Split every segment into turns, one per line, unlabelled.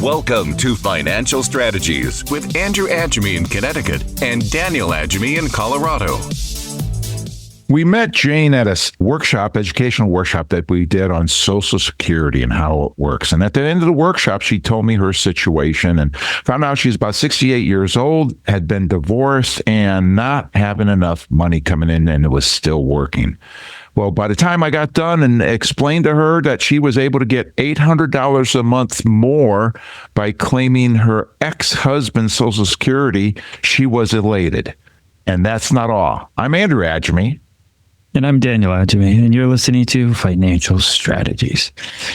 Welcome to Financial Strategies with Andrew Agemy in Connecticut and Daniel Agemy in Colorado.
We met Jane at a educational workshop that we did on Social Security and how it works. And at the end of the workshop, she told me her situation and found out she's about 68 years old, had been divorced and not having enough money coming in, and it was still working. Well, by the time I got done and explained to her that she was able to get $800 a month more by claiming her ex-husband's Social Security, she was elated. And that's not all. I'm Andrew Agemy.
And I'm Daniel Agemy, and you're listening to Financial Strategies.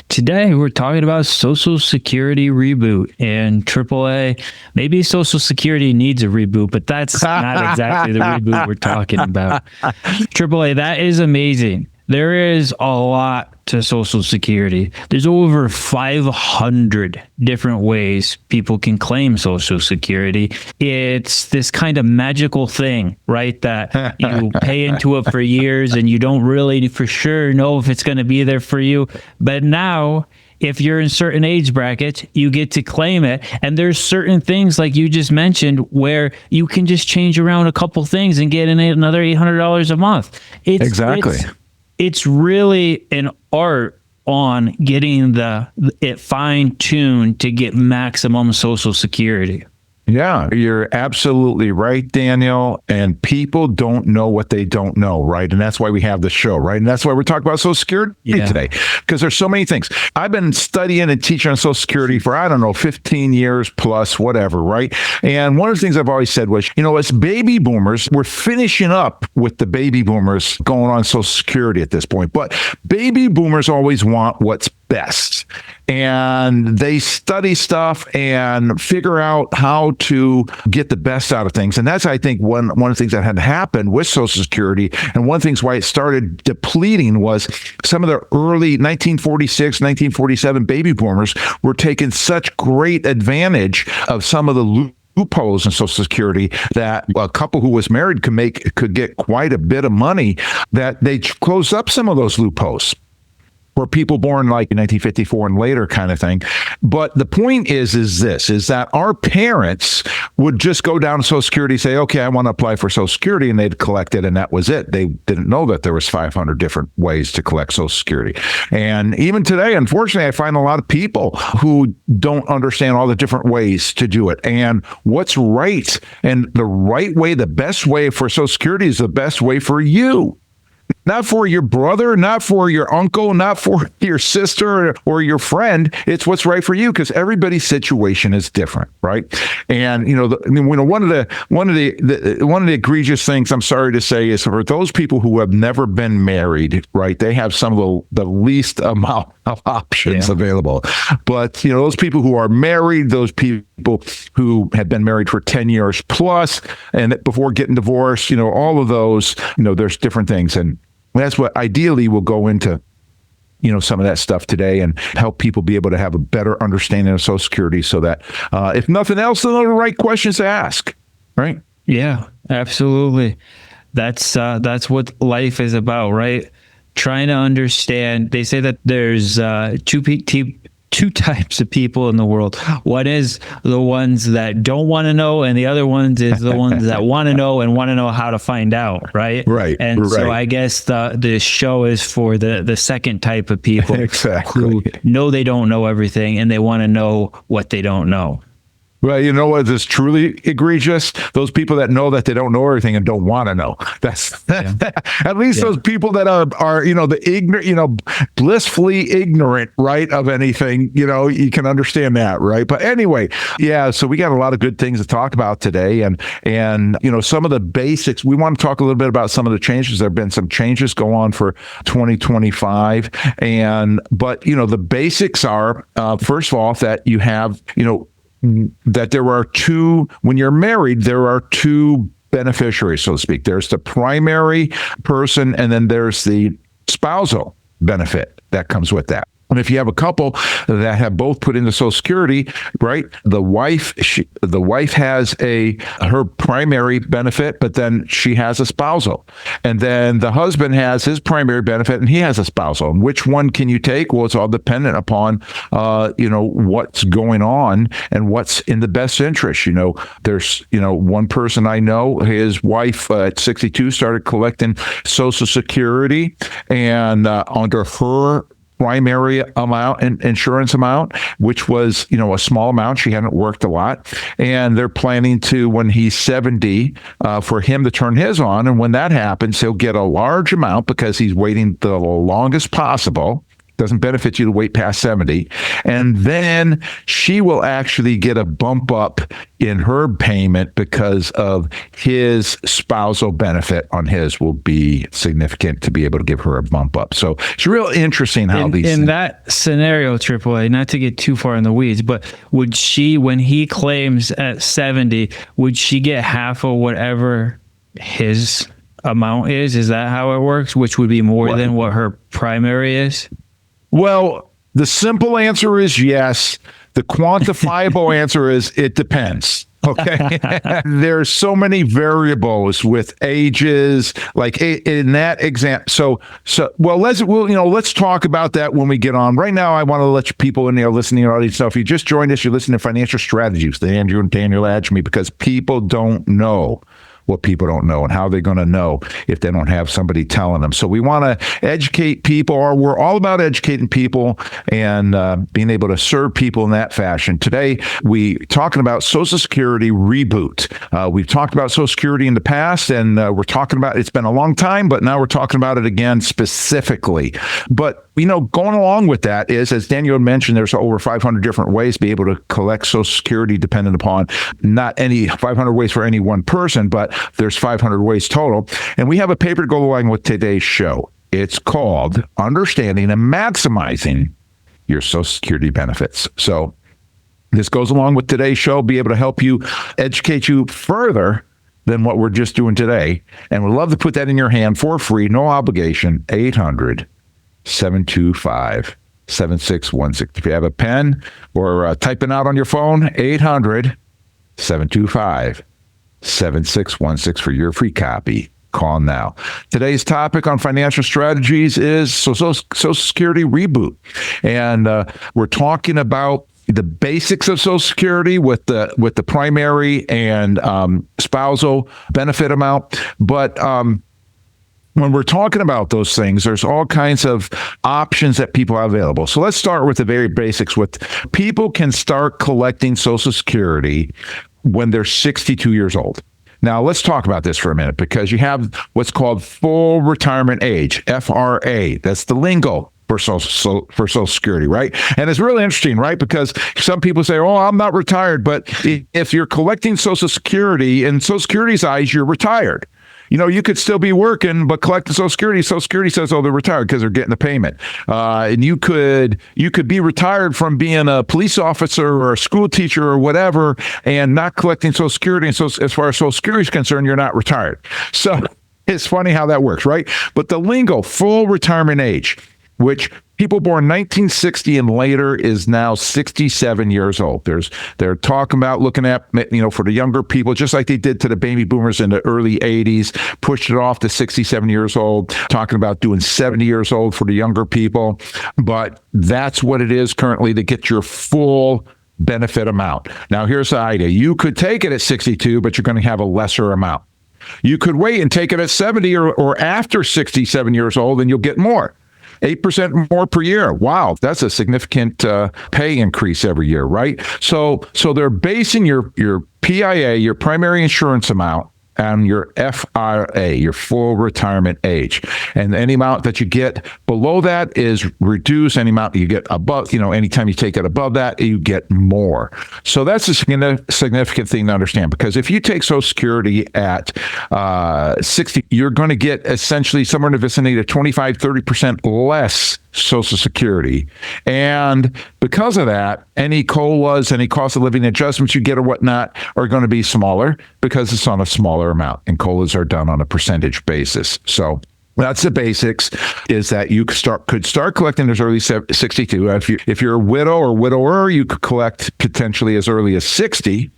Today, we're talking about Social Security reboot and AAA. Maybe Social Security needs a reboot, but that's not exactly the reboot we're talking about. AAA, that is amazing. There is a lot to Social Security. There's over 500 different ways people can claim Social Security. It's this kind of magical thing, right? That you pay into it for years and you don't really for sure know if it's going to be there for you. But now, if you're in certain age brackets, you get to claim it. And there's certain things like you just mentioned where you can just change around a couple things and get in another $800 a month.
Exactly.
It's really an art on getting it fine-tuned to get maximum Social Security.
Yeah, you're absolutely right, Daniel. And people don't know what they don't know, right? And that's why we have the show, right? And that's why we're talking about Social Security today, because there's so many things. I've been studying and teaching on Social Security for, 15 years plus, whatever, right? And one of the things I've always said was, as baby boomers, we're finishing up with the baby boomers going on Social Security at this point. But baby boomers always want what's best. And they study stuff and figure out how to get the best out of things. And that's, I think, one of the things that had happened with Social Security. And one of the things why it started depleting was some of the early 1946, 1947 baby boomers were taking such great advantage of some of the loopholes in Social Security that a couple who was married could get quite a bit of money, that they closed up some of those loopholes for people born like in 1954 and later kind of thing. But the point is that our parents would just go down to Social Security, say, okay, I want to apply for Social Security, and they'd collect it, and that was it. They didn't know that there was 500 different ways to collect Social Security. And even today, unfortunately, I find a lot of people who don't understand all the different ways to do it and what's right. And the right way, the best way for Social Security is the best way for you. Not for your brother, not for your uncle, not for your sister or your friend. It's what's right for you, because everybody's situation is different, right? And one of the egregious things, I'm sorry to say, is for those people who have never been married, right? They have some of the least amount of options available. But those people who are married, those people who have been married for 10 years plus, and before getting divorced, all of those, there's different things. And that's what ideally will go into, some of that stuff today and help people be able to have a better understanding of Social Security so that if nothing else, they'll know the right questions to ask, right?
Yeah, absolutely. That's what life is about, right? Trying to understand. They say that there's two types of people in the world. One is the ones that don't want to know, and the other ones is the ones that want to know and want to know how to find out, right?
Right.
And so I guess the show is for the second type of people who know they don't know everything and they want to know what they don't know.
Well, you know what is truly egregious? Those people that know that they don't know everything and don't want to know. That's at least those people that are the ignorant, blissfully ignorant, right, of anything. You can understand that, right? But anyway, so we got a lot of good things to talk about today, and some of the basics. We want to talk a little bit about some of the changes. There have been some changes go on for 2025, but the basics are first of all that you have that there are when you're married, there are two beneficiaries, so to speak. There's the primary person, and then there's the spousal benefit that comes with that. And if you have a couple that have both put into Social Security, right? The wife has her primary benefit, but then she has a spousal, and then the husband has his primary benefit, and he has a spousal. And which one can you take? Well, it's all dependent upon, what's going on and what's in the best interest. There's, one person I know, his wife at 62 started collecting Social Security, and under her primary amount and insurance amount, which was, a small amount. She hadn't worked a lot. And they're planning to, when he's 70, for him to turn his on. And when that happens, he'll get a large amount because he's waiting the longest possible. Doesn't benefit you to wait past 70. And then she will actually get a bump up in her payment because of his spousal benefit on his will be significant to be able to give her a bump up. So it's real interesting how
in that scenario, AAA, not to get too far in the weeds, but would she, when he claims at 70, would she get half of whatever his amount is? Is that how it works? Which would be more than what her primary is?
Well, the simple answer is yes. The quantifiable answer is it depends. Okay. There's so many variables with ages, like in that example. Let's talk about that when we get on. Right now, I want to let you people in there listening to all these stuff. If you just joined us, you're listening to Financial Strategies, the Andrew and Daniel Agemy, because people don't know what people don't know, and how they're going to know if they don't have somebody telling them. So we want to educate people, or we're all about educating people and being able to serve people in that fashion. Today, we talking about Social Security Reboot. We've talked about Social Security in the past, and we're talking about, it's been a long time, but now we're talking about it again specifically. But going along with that is, as Daniel mentioned, there's over 500 different ways to be able to collect Social Security, dependent upon not any 500 ways for any one person, but there's 500 ways total. And we have a paper to go along with today's show. It's called Understanding and Maximizing Your Social Security Benefits. So this goes along with today's show, be able to help you, educate you further than what we're just doing today. And we'd love to put that in your hand for free, no obligation, 800-725-7616. If you have a pen or typing out on your phone, 800-725-7616 for your free copy. Call now. Today's topic on financial strategies is Social Security Reboot. And we're talking about the basics of Social Security with the primary and spousal benefit amount. But when we're talking about those things, there's all kinds of options that people have available. So let's start with the very basics. With people can start collecting Social Security when they're 62 years old. Now, let's talk about this for a minute, because you have what's called full retirement age, FRA. That's the lingo for Social Security, right? And it's really interesting, right? Because some people say, oh, I'm not retired. But if you're collecting Social Security, in Social Security's eyes, you're retired. You could still be working, but collecting Social Security says, oh, they're retired because they're getting the payment. And you could be retired from being a police officer or a school teacher or whatever and not collecting Social Security. And so as far as Social Security is concerned, you're not retired. So it's funny how that works, right? But the lingo, full retirement age, which people born 1960 and later is now 67 years old. They're talking about looking at, for the younger people, just like they did to the baby boomers in the early 80s, pushed it off to 67 years old, talking about doing 70 years old for the younger people. But that's what it is currently to get your full benefit amount. Now, here's the idea. You could take it at 62, but you're going to have a lesser amount. You could wait and take it at 70 or after 67 years old, and you'll get more. 8% more per year. Wow, that's a significant pay increase every year, right? So they're basing your PIA, your primary insurance amount, on your FRA, your full retirement age. And any amount that you get below that is reduced. Any amount you get above, anytime you take it above that, you get more. So that's a significant thing to understand, because if you take Social Security at 60, you're going to get essentially somewhere in the vicinity of 25-30% less Social Security. And because of that, any COLAs, any cost of living adjustments you get or whatnot are going to be smaller because it's on a smaller amount, and COLAs are done on a percentage basis. So That's the basics, is that you could start collecting as early as 62. If you're a widow or widower, you could collect potentially as early as 60,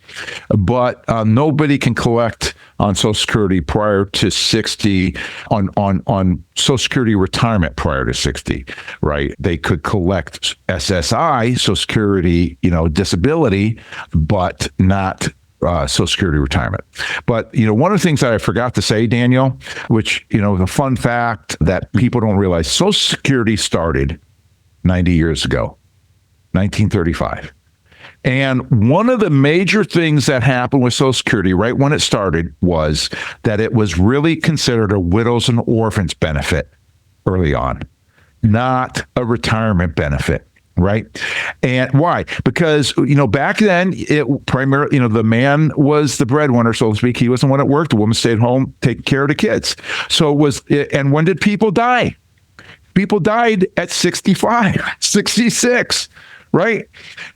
but nobody can collect on Social Security prior to 60, on Social Security retirement prior to 60, right? They could collect SSI, Social Security, disability, but not Social Security retirement. But, one of the things that I forgot to say, Daniel, which, the fun fact that people don't realize, Social Security started 90 years ago, 1935. And one of the major things that happened with Social Security right when it started was that it was really considered a widows and orphans benefit early on, not a retirement benefit. Right. And why? Because, back then it primarily, the man was the breadwinner, so to speak. He was the one that worked. The woman stayed home, taking care of the kids. So and when did people die? People died at 65, 66. Right?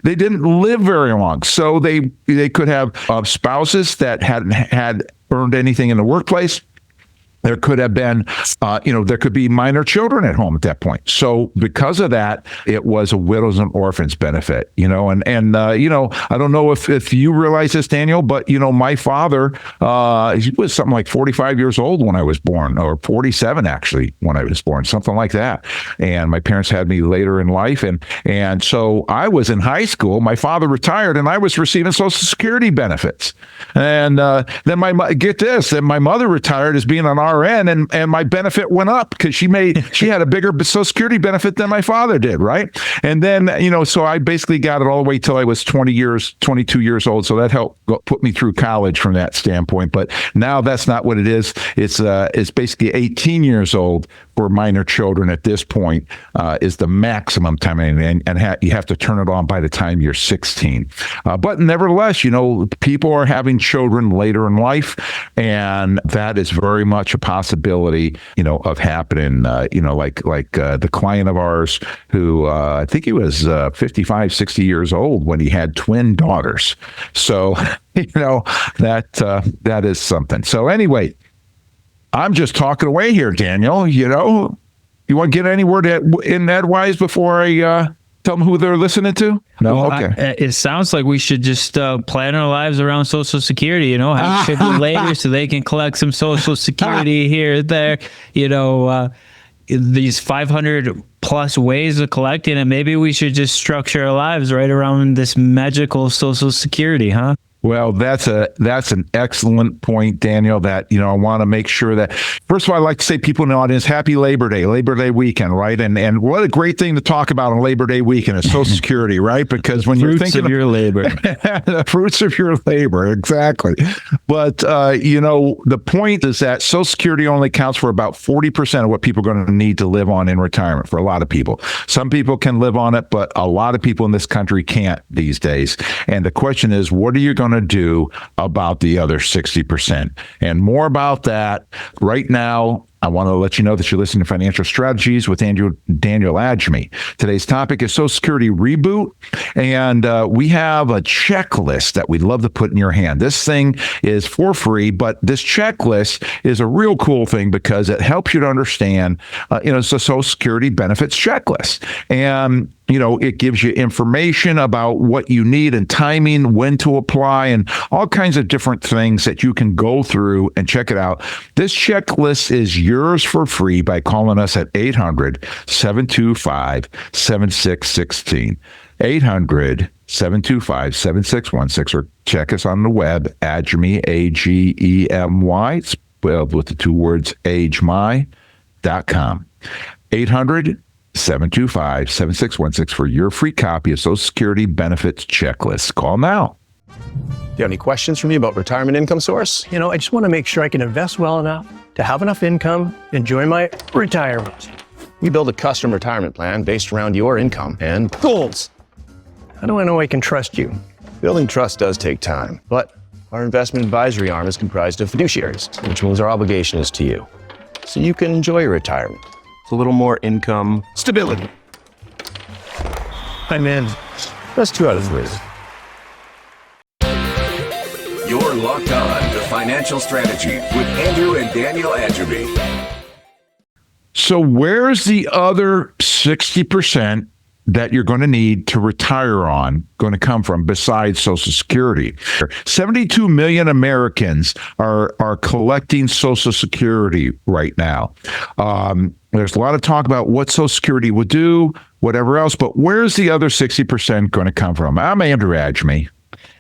They didn't live very long. So they could have spouses that hadn't had earned anything in the workplace. There could have been, there could be minor children at home at that point. So because of that, it was a widows and orphans benefit, I don't know if you realize this, Daniel, but, my father, he was something like 45 years old when I was born, or 47 actually when I was born, something like that. And my parents had me later in life. And so I was in high school. My father retired and I was receiving Social Security benefits. And then my mother retired as being an RN, and my benefit went up because she had a bigger Social Security benefit than my father did, right? And then, so I basically got it all the way till I was 22 years old. So that helped put me through college from that standpoint. But now that's not what it is. It's basically 18 years old for minor children at this point is the maximum time, and you have to turn it on by the time you're 16. But nevertheless, people are having children later in life, and that is very much a possibility, of happening. Like the client of ours who I think he was 55, 60 years old when he had twin daughters. So, that is something. So anyway, I'm just talking away here, Daniel. You want to get any word in edgewise before I tell them who they're listening to? No?
Well,
Okay.
It sounds like we should just plan our lives around Social Security, have children later so they can collect some Social Security here, there, these 500 plus ways of collecting it. Maybe we should just structure our lives right around this magical Social Security, huh?
Well, that's an excellent point, Daniel, that, I want to make sure that, first of all, I'd like to say people in the audience, happy Labor Day weekend, right? And what a great thing to talk about on Labor Day weekend is Social Security, right? Because when you're thinking
of your labor,
the fruits of your labor, exactly. But, the point is that Social Security only counts for about 40% of what people are going to need to live on in retirement for a lot of people. Some people can live on it, but a lot of people in this country can't these days. And the question is, what are you going to do about the other 60%? And more about that right now. I want to let you know that you're listening to Financial Strategies with Daniel Agemy. Today's topic is Social Security Reboot, and we have a checklist that we'd love to put in your hand. This thing is for free, but this checklist is a real cool thing because it helps you to understand, it's a Social Security benefits checklist. And it gives you information about what you need and timing, when to apply, and all kinds of different things that you can go through and check it out. This checklist is yours for free by calling us at 800-725-7616. 800-725-7616, or check us on the web, Agemy, Agemy, spelled with the two words, agemy.com. 800-725-7616 for your free copy of Social Security benefits checklist. Call now.
Do you have any questions for me about retirement income source?
I just want to make sure I can invest well enough to have enough income, enjoy my retirement.
We build a custom retirement plan based around your income and goals.
How do I know I can trust you?
Building trust does take time, but our investment advisory arm is comprised of fiduciaries, which means our obligation is to you, so you can enjoy your retirement with a little more income stability.
I'm in.
That's 2 out of 3.
You're locked on to Financial Strategy with Andrew and Daniel Agemy.
So where's the other 60% that you're going to need to retire on going to come from besides Social Security? 72 million Americans are collecting Social Security right now. There's a lot of talk about what Social Security would do, whatever else, but where's the other 60% going to come from? I'm Andrew Agemy.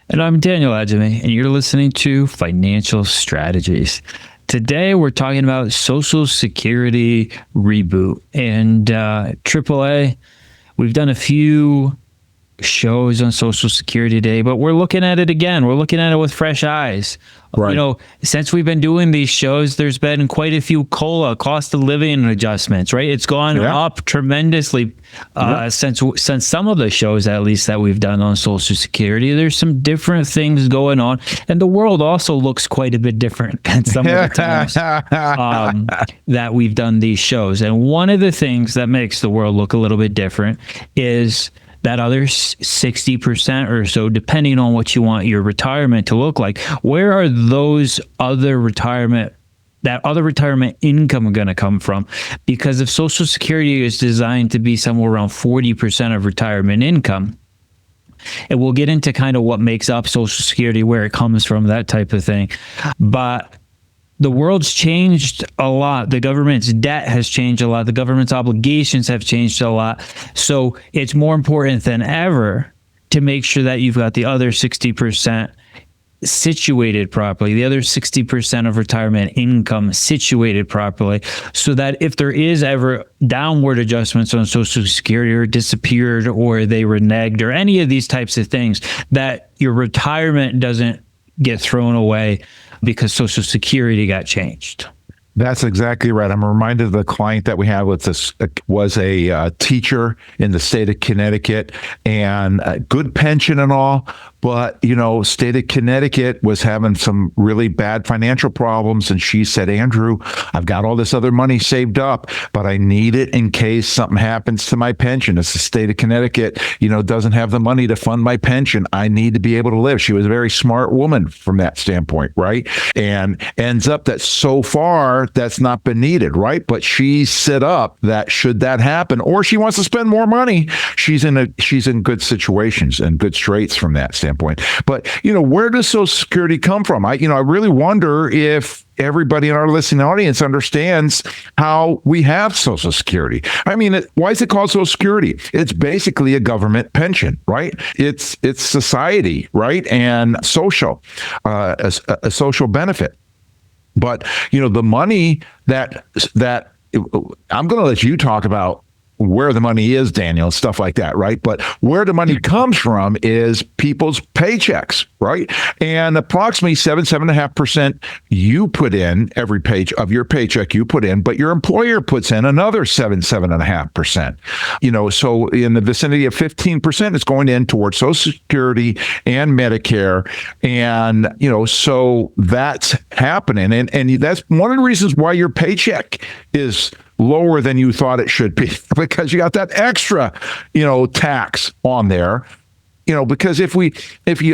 And I'm Daniel Agemy, and you're listening to Financial Strategies. Today, we're talking about Social Security Reboot and AAA. We've done a few shows on Social Security today, but we're looking at it again. We're looking at it with fresh eyes.
Right.
You know, since we've been doing these shows, there's been quite a few COLA, cost of living adjustments, right? It's gone up tremendously since some of the shows, at least, that we've done on Social Security. There's some different things going on, and the world also looks quite a bit different than some of the times that we've done these shows. And one of the things that makes the world look a little bit different is that other 60% or so, depending on what you want your retirement to look like. Where are that other retirement income going to come from? Because if Social Security is designed to be somewhere around 40% of retirement income, and we'll get into kind of what makes up Social Security, where it comes from, that type of thing. But the world's changed a lot. The government's debt has changed a lot. The government's obligations have changed a lot. So it's more important than ever to make sure that you've got the other 60% situated properly, the other 60% of retirement income situated properly, so that if there is ever downward adjustments on Social Security, or disappeared, or they reneged, or any of these types of things, that your retirement doesn't get thrown away because Social Security got changed.
That's exactly right. I'm reminded of the client that we had with this was a teacher in the state of Connecticut, and a good pension and all. But, you know, state of Connecticut was having some really bad financial problems. And she said, Andrew, I've got all this other money saved up, but I need it in case something happens to my pension. It's the state of Connecticut, you know, doesn't have the money to fund my pension. I need to be able to live. She was a very smart woman from that standpoint, right? And ends up that so far that's not been needed, right? But she set up that should that happen, or she wants to spend more money, she's in good situations and good straits from that standpoint. But, you know, where does Social Security come from? I really wonder if everybody in our listening audience understands how we have Social Security. I mean, why is it called Social Security? It's basically a government pension, right? It's society, right? And social, a social benefit. But, you know, the money that I'm going to let you talk about where the money is, Daniel, stuff like that, right? But where the money comes from is people's paychecks, right? And approximately 7.5% you put in every page of your paycheck you put in, but your employer puts in another 7.5%. You know, so in the vicinity of 15% is going in towards Social Security and Medicare. And, you know, so that's happening. And that's one of the reasons why your paycheck is lower than you thought it should be, because you got that extra, you know, tax on there. You know, because if you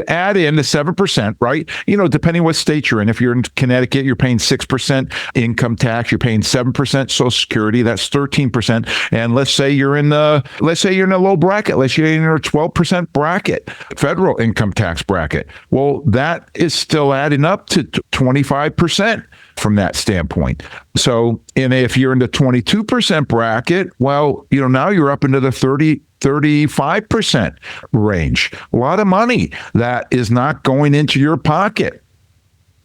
add in the 7%, right, you know, depending what state you're in, if you're in Connecticut, you're paying 6% income tax, you're paying 7% Social Security, that's 13%. And let's say you're in a low bracket, let's say you're in a 12% bracket, federal income tax bracket. Well, that is still adding up to 25% from that standpoint. So, and if you're in the 22% bracket, well, you know, now you're up into the 35% range. A lot of money that is not going into your pocket,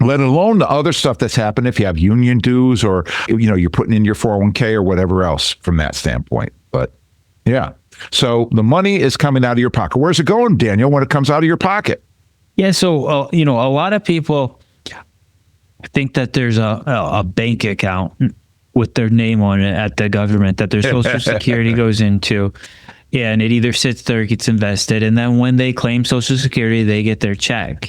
let alone the other stuff that's happened if you have union dues, or, you know, you're putting in your 401k or whatever else from that standpoint. But yeah, so the money is coming out of your pocket. Where's it going, Daniel, when it comes out of your pocket?
Yeah, so, you know, a lot of people think that there's a bank account with their name on it at the government that their Social Security goes into. Yeah, and it either sits there or gets invested. And then when they claim Social Security, they get their check.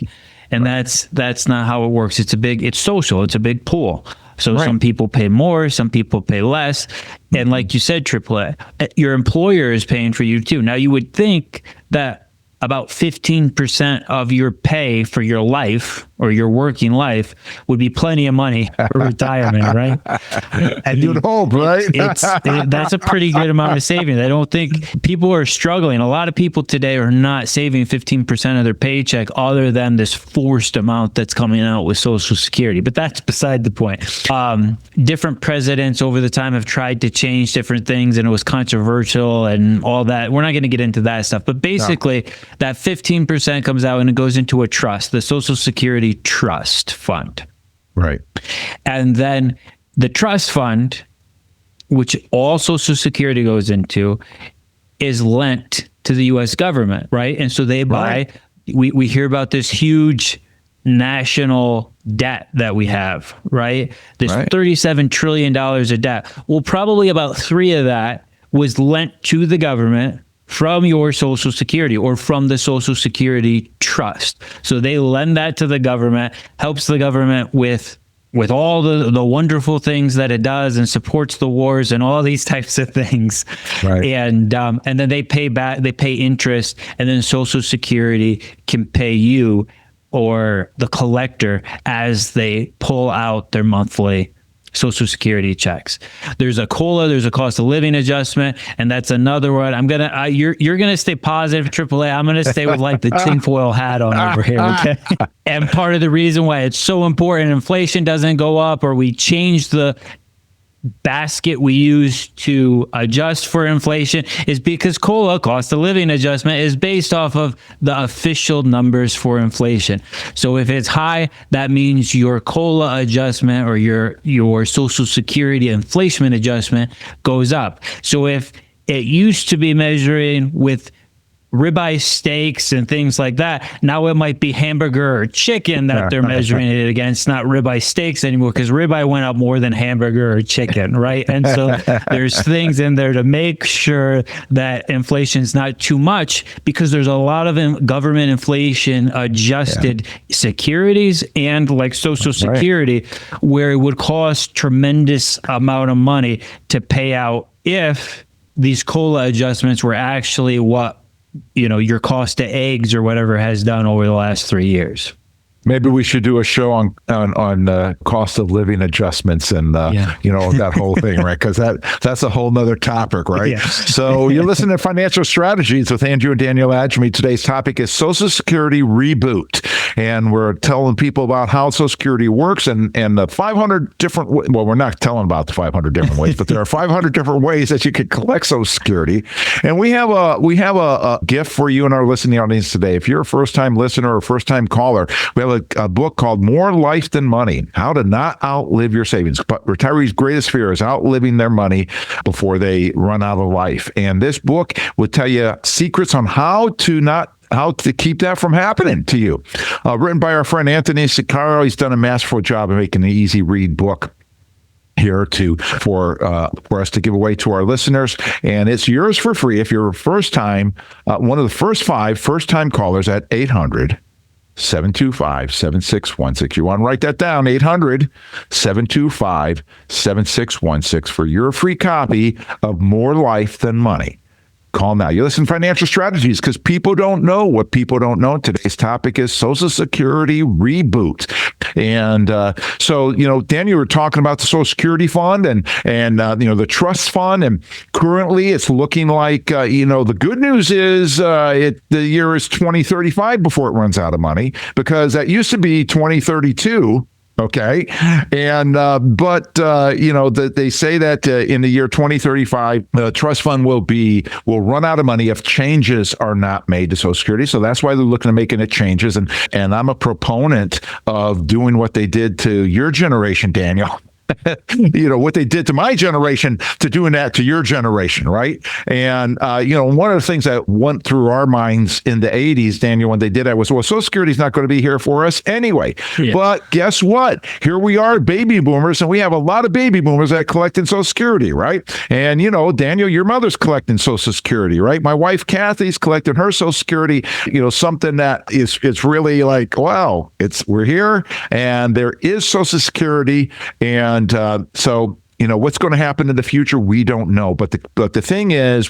And that's not how it works. It's social. It's a big pool. So some people pay more, some people pay less. And like you said, AAA, your employer is paying for you too. Now, you would think that about 15% of your pay for your life or your working life would be plenty of money for retirement, right?
And you'd hope, right?
That's a pretty good amount of savings. I don't think people are struggling. A lot of people today are not saving 15% of their paycheck other than this forced amount that's coming out with Social Security. But that's beside the point. Different presidents over the time have tried to change different things, and it was controversial and all that. We're not going to get into that stuff. But basically, that 15% comes out and it goes into a trust, the Social Security Trust Fund.
Right.
And then the trust fund, which all Social Security goes into, is lent to the U.S. government, right? And so they buy, we hear about this huge national debt that we have, right? This $37 trillion of debt. Well, probably about 3 of that was lent to the government from your Social Security or from the Social Security Trust. So they lend that to the government, helps the government with all the wonderful things that it does, and supports the wars and all these types of things.
Right.
And then they pay back, they pay interest, and then Social Security can pay you or the collector as they pull out their monthly Social Security checks. There's a COLA, there's a cost of living adjustment, and that's another one. You're gonna stay positive, AAA. I'm gonna stay with like the tinfoil hat on over here, okay? And part of the reason why it's so important, inflation doesn't go up, or we change the basket we use to adjust for inflation, is because COLA, cost of living adjustment, is based off of the official numbers for inflation. So if it's high, that means your COLA adjustment or your Social Security inflation adjustment goes up. So if it used to be measuring with ribeye steaks and things like that, now it might be hamburger or chicken that they're measuring it against, not ribeye steaks anymore, because ribeye went up more than hamburger or chicken, right? And so there's things in there to make sure that inflation is not too much, because there's a lot of government inflation adjusted securities and like Social Security, where it would cost tremendous amount of money to pay out if these COLA adjustments were actually what your cost of eggs or whatever has done over the last 3 years.
Maybe we should do a show on cost of living adjustments and that whole thing, right? Because that's a whole nother topic, right?
Yes.
So you're listening to Financial Strategies with Andrew and Daniel Agemy. Today's topic is Social Security Reboot, and we're telling people about how Social Security works and the 500 different. Well, we're not telling about the 500 different ways, but there are 500 different ways that you can collect Social Security. And we have a gift for you and our listening audience today. If you're a first-time listener or a first-time caller, we have a book called More Life Than Money, How to Not Outlive Your Savings. But retirees' greatest fear is outliving their money before they run out of life. And this book will tell you secrets on how to keep that from happening to you. Written by our friend Anthony Sicario. He's done a masterful job of making an easy read book here for us to give away to our listeners, and it's yours for free if you're one of the first 5 first-time callers at 800-725-7616. You want to write that down, 800-725-7616 for your free copy of More Life Than Money. Call now. You listen to Financial Strategies because people don't know what people don't know. Today's topic is Social Security Reboot. And so, Dan, you were talking about the Social Security Fund and the trust fund. And currently it's looking like, the good news is the year is 2035 before it runs out of money, because that used to be 2032. Okay. And, they say that in the year 2035, the trust fund will run out of money if changes are not made to Social Security. So that's why they're looking at making it changes. And I'm a proponent of doing what they did to your generation, Daniel. What they did to my generation, to doing that to your generation, right? And, one of the things that went through our minds in the 80s, Daniel, when they did that was, well, Social Security is not going to be here for us anyway. Yeah. But guess what? Here we are, baby boomers, and we have a lot of baby boomers that collect in Social Security, right? And, Daniel, your mother's collecting Social Security, right? My wife, Kathy's collecting her Social Security, something that it's really like, wow, we're here, and there is Social Security. And so What's going to happen in the future, we don't know. But the thing is,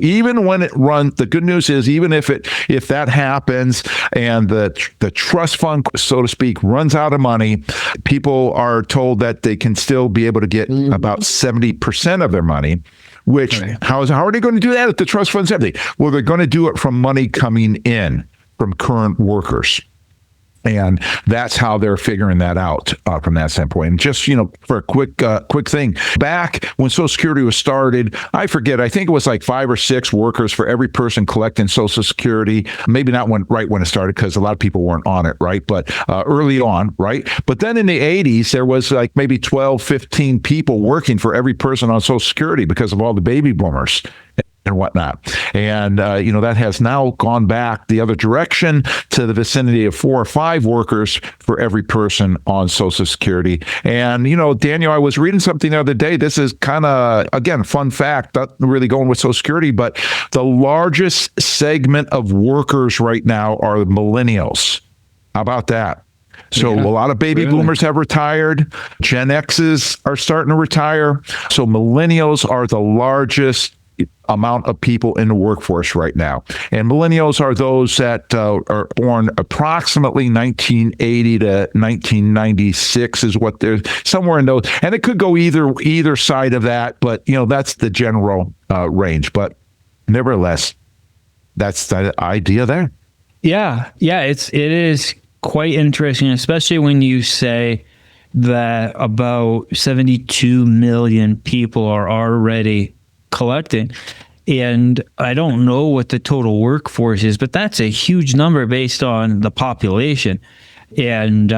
even when it runs, the good news is, even if that happens and the trust fund, so to speak, runs out of money, people are told that they can still be able to get about 70% of their money. Which, how are they going to do that if the trust fund's empty? Well, they're going to do it from money coming in from current workers. And that's how they're figuring that out from that standpoint. And just, for a quick thing, back when Social Security was started, I think it was like 5 or 6 workers for every person collecting Social Security. Maybe not right when it started, because a lot of people weren't on it, right? But early on, right? But then in the 80s, there was like maybe 12, 15 people working for every person on Social Security because of all the baby boomers and whatnot. And, that has now gone back the other direction to the vicinity of 4 or 5 workers for every person on Social Security. And, Daniel, I was reading something the other day. This is kind of, again, fun fact, not really going with Social Security, but the largest segment of workers right now are millennials. How about that? So a lot of baby boomers have retired. Gen X's are starting to retire. So millennials are the largest amount of people in the workforce right now. And millennials are those that are born approximately 1980 to 1996 is what they're somewhere in those. And it could go either side of that, but that's the general range. But nevertheless, that's the idea there.
Yeah, it is quite interesting, especially when you say that about 72 million people are already collecting. And I don't know what the total workforce is, but that's a huge number based on the population. And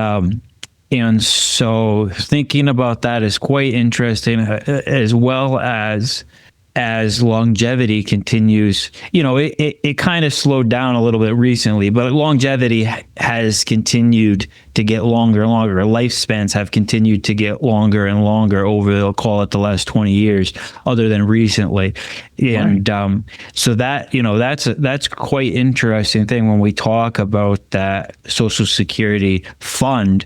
so thinking about that is quite interesting, as well as longevity continues. It kind of slowed down a little bit recently, but longevity has continued to get longer and longer. Lifespans have continued to get longer and longer over, they'll call it, the last 20 years, other than recently. And so that, that's quite interesting thing when we talk about that Social Security fund.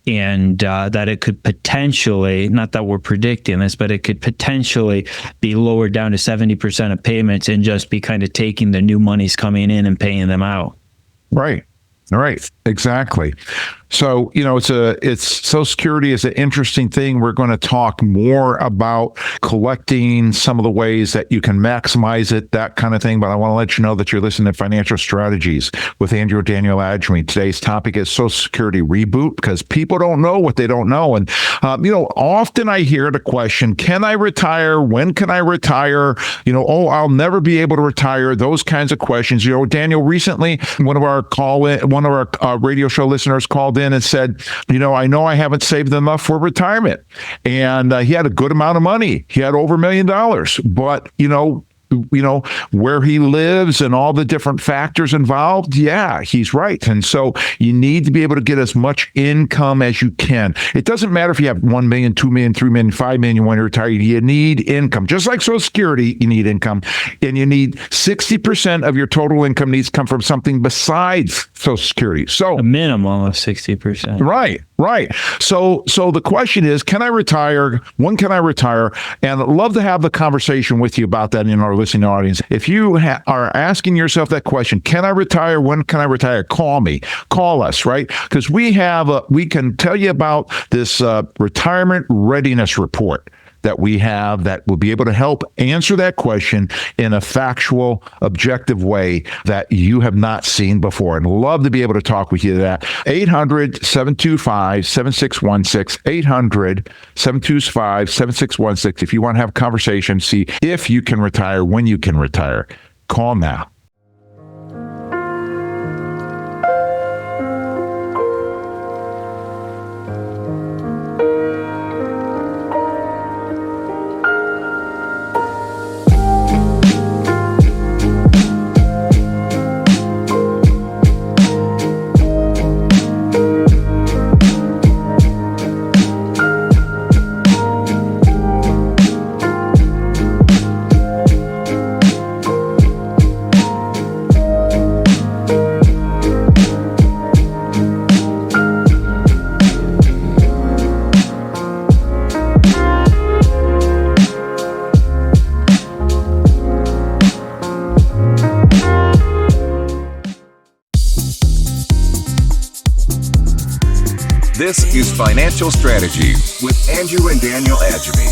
And that it could potentially, not that we're predicting this, but it could potentially be lowered down to 70% of payments and just be kind of taking the new monies coming in and paying them out.
Right. Exactly. So, Social Security is an interesting thing. We're going to talk more about collecting, some of the ways that you can maximize it, that kind of thing. But I want to let you know that you're listening to Financial Strategies with Daniel Agemy. Today's topic is Social Security Reboot, because people don't know what they don't know. And, often I hear the question, can I retire? When can I retire? I'll never be able to retire. Those kinds of questions. Daniel, recently, one of our radio show listeners called in and said, I know I haven't saved enough for retirement. And he had a good amount of money. He had over $1 million. But, where he lives and all the different factors involved, yeah, he's right. And so you need to be able to get as much income as you can. It doesn't matter if you have 1 million, 2 million, 3 million, 5 million you want to retire. You need income. Just like Social Security, you need income. And you need 60% of your total income needs to come from something besides Social Security. So
a minimum of 60%.
Right. So the question is, can I retire? When can I retire? And I'd love to have the conversation with you about that in our listening audience. If you are asking yourself that question, can I retire? When can I retire? Call me. Call us, right? Because we can tell you about this retirement readiness report that we have that will be able to help answer that question in a factual, objective way that you have not seen before. And love to be able to talk with you that. 800-725-7616, 800-725-7616. If you want to have a conversation, see if you can retire, when you can retire. Call now.
This is Financial Strategies with Andrew and Daniel Agemy.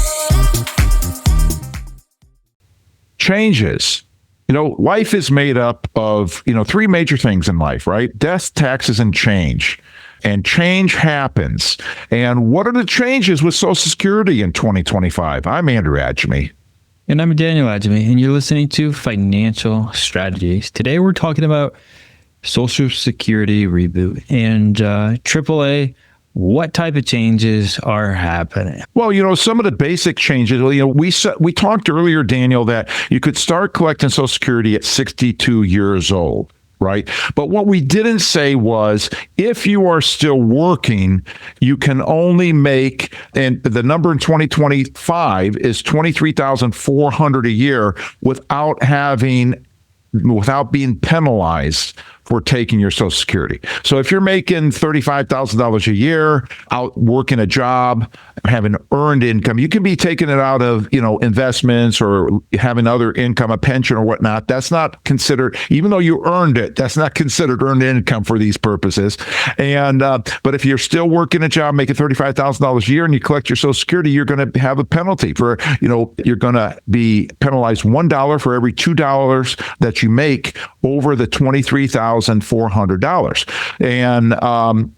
Changes. Life is made up of, three major things in life, right? Death, taxes, and change. And change happens. And what are the changes with Social Security in 2025? I'm Andrew Agemy.
And I'm Daniel Agemy, and you're listening to Financial Strategies. Today we're talking about Social Security Reboot and AAA. What type of changes are happening?
Well, some of the basic changes, we talked earlier, Daniel, that you could start collecting Social Security at 62 years old, right? But what we didn't say was if you are still working, you can only make, and the number in 2025 is $23,400 a year without being penalized for taking your Social Security. So if you're making $35,000 a year, out working a job, having earned income, you can be taking it out of, investments or having other income, a pension or whatnot. That's not considered, even though you earned it, that's not considered earned income for these purposes. And but if you're still working a job, making $35,000 a year and you collect your Social Security, you're going to have a penalty for, you're going to be penalized $1 for every $2 that you make over the $23,400. And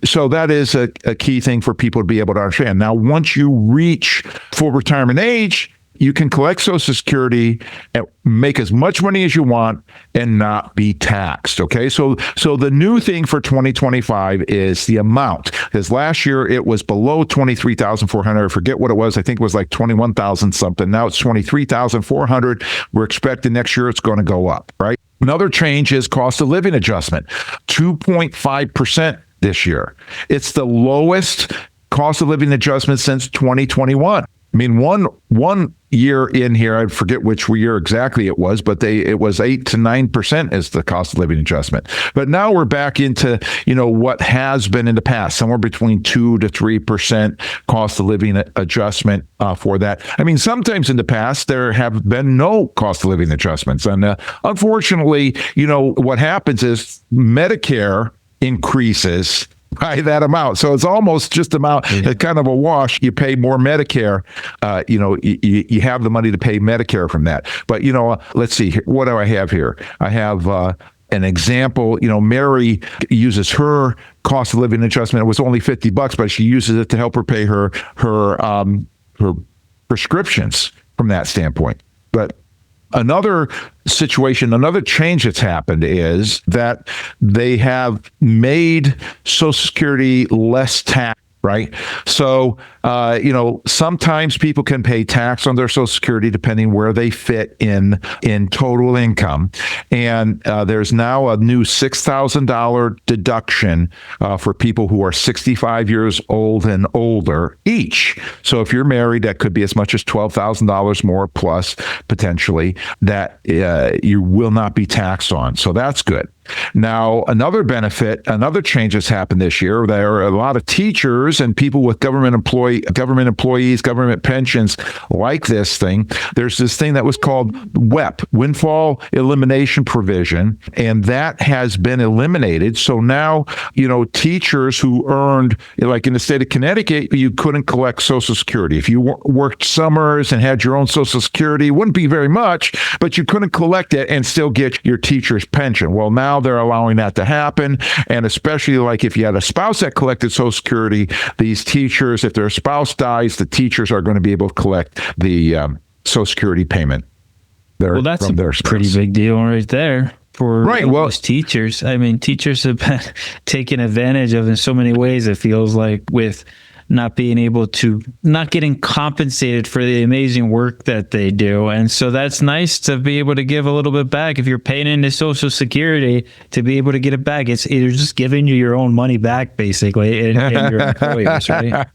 so that is a key thing for people to be able to understand. Now, once you reach full retirement age, you can collect Social Security and make as much money as you want and not be taxed. Okay, so the new thing for 2025 is the amount. Because last year it was below $23,400. I forget what it was. I think it was like $21,000 something. Now it's $23,400. We're expecting next year it's going to go up, right? Another change is cost of living adjustment, 2.5% this year. It's the lowest cost of living adjustment since 2021. I mean, one year in here, I forget which year exactly it was, but it was 8 to 9% is the cost of living adjustment. But now we're back into, what has been in the past, somewhere between 2 to 3% cost of living adjustment for that. I mean, sometimes in the past, there have been no cost of living adjustments. And unfortunately, what happens is Medicare increases by that amount. So it's almost just kind of a wash. You pay more Medicare, you have the money to pay Medicare from that. But, let's see, what do I have here? I have an example. Mary uses her cost of living adjustment. It was only $50, but she uses it to help her pay her prescriptions from that standpoint. But another situation, another change that's happened is that they have made Social Security less tax, right? So, sometimes people can pay tax on their Social Security depending where they fit in total income. And there's now a new $6,000 deduction for people who are 65 years old and older each. So if you're married, that could be as much as $12,000 more plus potentially that you will not be taxed on. So that's good. Now, another benefit, another change that's happened this year, there are a lot of teachers and people with government employees, government pensions like this thing. There's this thing that was called WEP, Windfall Elimination Provision, and that has been eliminated. So now, teachers who earned, like in the state of Connecticut, you couldn't collect Social Security. If you worked summers and had your own Social Security, it wouldn't be very much, but you couldn't collect it and still get your teacher's pension. Well, now they're allowing that to happen. And especially like if you had a spouse that collected Social Security, these teachers, if their spouse dies, the teachers are going to be able to collect the Social Security payment.
Well, that's a pretty big deal right there for most teachers. I mean, teachers have been taken advantage of in so many ways, it feels like, with not getting compensated for the amazing work that they do. And so that's nice to be able to give a little bit back. If you're paying into Social Security, to be able to get it back, it's just giving you your own money back, basically, and your employers, right?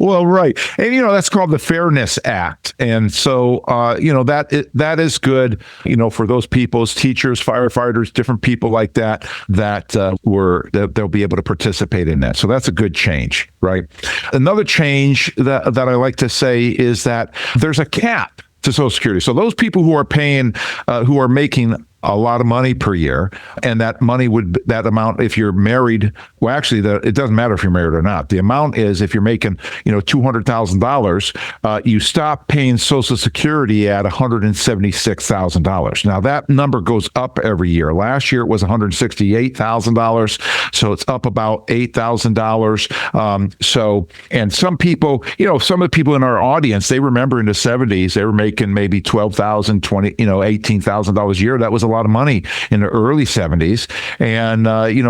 Well, right. And, that's called the Fairness Act. And so, that is good, for those people's teachers, firefighters, different people like that they'll be able to participate in that. So that's a good change, right? Another change that I like to say is that there's a cap to Social Security. So those people who are making a lot of money per year, and that amount, if you're married, well, actually, it doesn't matter if you're married or not. The amount is, if you're making, $200,000, you stop paying Social Security at $176,000. Now that number goes up every year. Last year it was $168,000, so it's up about $8,000. And some people, some of the people in our audience, they remember in the 70s they were making maybe $12,000, $18,000 a year. That was a lot of money in the early 70s. And,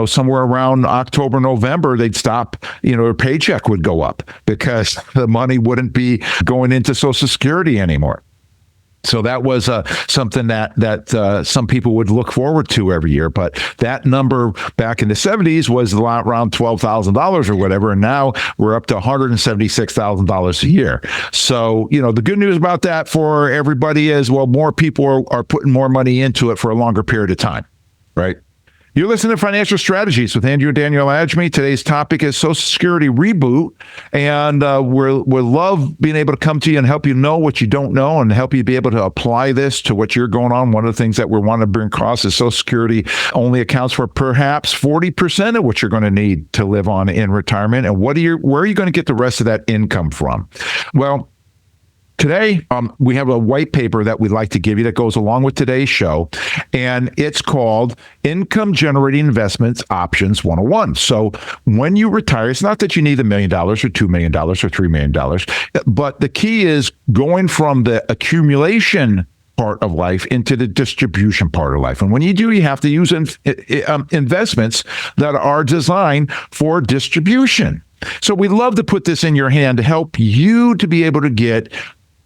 somewhere around October, November, they'd stop, their paycheck would go up because the money wouldn't be going into Social Security anymore. So that was something that some people would look forward to every year. But that number back in the 70s was around $12,000 or whatever. And now we're up to $176,000 a year. So, the good news about that for everybody is, well, more people are putting more money into it for a longer period of time, right? You're listening to Financial Strategies with Andrew and Daniel Agemy. Today's topic is Social Security Reboot, and we love being able to come to you and help you know what you don't know and help you be able to apply this to what you're going on. One of the things that we want to bring across is Social Security only accounts for perhaps 40% of what you're going to need to live on in retirement. And where are you going to get the rest of that income from? Well, today, we have a white paper that we'd like to give you that goes along with today's show, and it's called Income Generating Investments Options 101. So when you retire, it's not that you need $1 million or $2 million or $3 million, but the key is going from the accumulation part of life into the distribution part of life. And when you do, you have to use investments that are designed for distribution. So we love to put this in your hand to help you to be able to get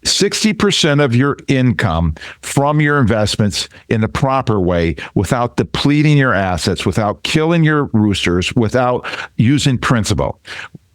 60% of your income from your investments in the proper way without depleting your assets, without killing your roosters, without using principal.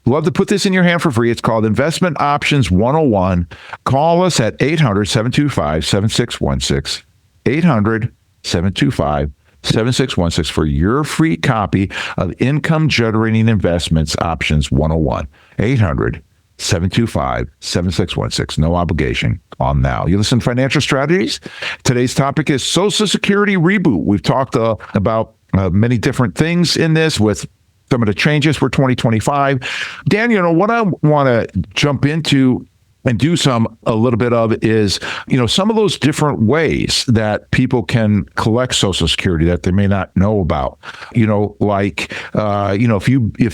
Love to put this in your hand for free. It's called Investment Options 101. Call us at 800-725-7616, 800-725-7616 for your free copy of Income Generating Investments Options 101. 800-725-7616. No obligation. Call now. You listen to Financial Strategies. Today's topic is Social Security Reboot. We've talked about many different things in this with some of the changes for 2025. Daniel, what I want to jump into and do a little bit of is, some of those different ways that people can collect Social Security that they may not know about. If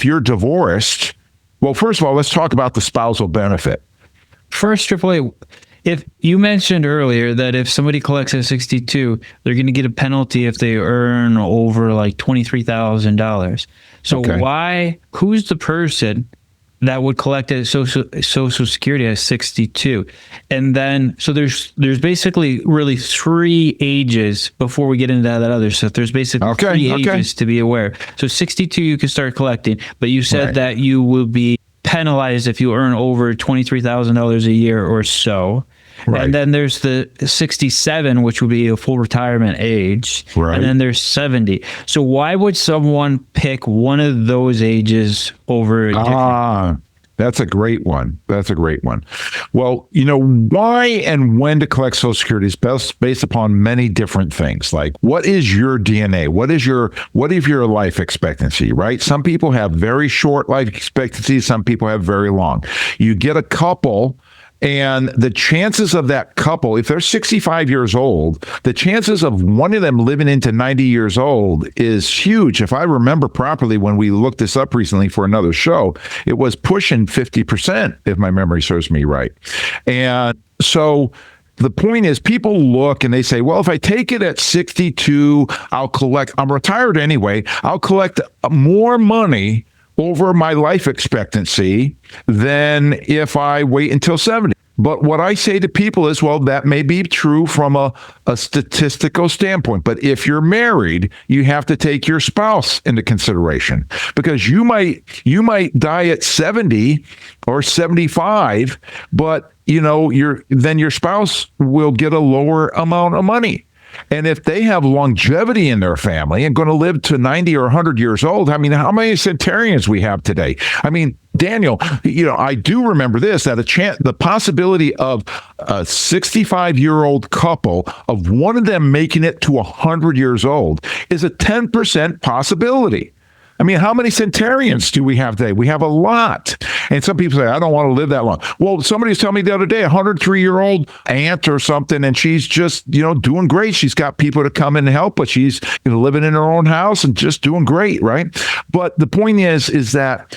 you're divorced. Well, first of all, let's talk about the spousal benefit.
First, AAA, if you mentioned earlier that if somebody collects at 62, they're going to get a penalty if they earn over like $23,000. So who's the person that would collect at Social Security at 62? And then, so there's basically really 3 ages before we get into that other stuff. There's basically 3 ages to be aware. So 62, you can start collecting, but you said that you will be penalized if you earn over $23,000 a year or so. Right. And then there's the 67, which would be a full retirement age. Right. And then there's 70. So why would someone pick one of those ages over a different?
That's a great one. Well, why and when to collect Social Security is based upon many different things. Like, what is your DNA? What is your life expectancy, right? Some people have very short life expectancy. Some people have very long. You get a couple, and the chances of that couple, if they're 65 years old, the chances of one of them living into 90 years old is huge. If I remember properly, when we looked this up recently for another show, it was pushing 50%, if my memory serves me right. And so the point is, people look and they say, well, if I take it at 62, I'm retired anyway, I'll collect more money over my life expectancy than if I wait until 70. But what I say to people is, well, that may be true from a statistical standpoint. But if you're married, you have to take your spouse into consideration, because you might die at 70 or 75, but your spouse will get a lower amount of money. And if they have longevity in their family and going to live to 90 or 100 years old, how many centenarians we have today? Daniel, I do remember this, that the possibility of a 65-year-old couple, of one of them making it to 100 years old, is a 10% possibility. I mean, how many centenarians do we have today? We have a lot. And some people say, I don't want to live that long. Well, somebody was telling me the other day, a 103-year-old aunt or something, and she's just, doing great. She's got people to come in and help, but she's living in her own house and just doing great, right? But the point is that,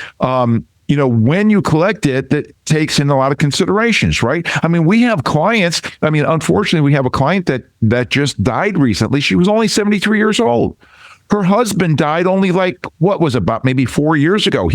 when you collect it, that takes in a lot of considerations, right? I mean, we have clients. Unfortunately, we have a client that just died recently. She was only 73 years old. Her husband died only about maybe 4 years ago.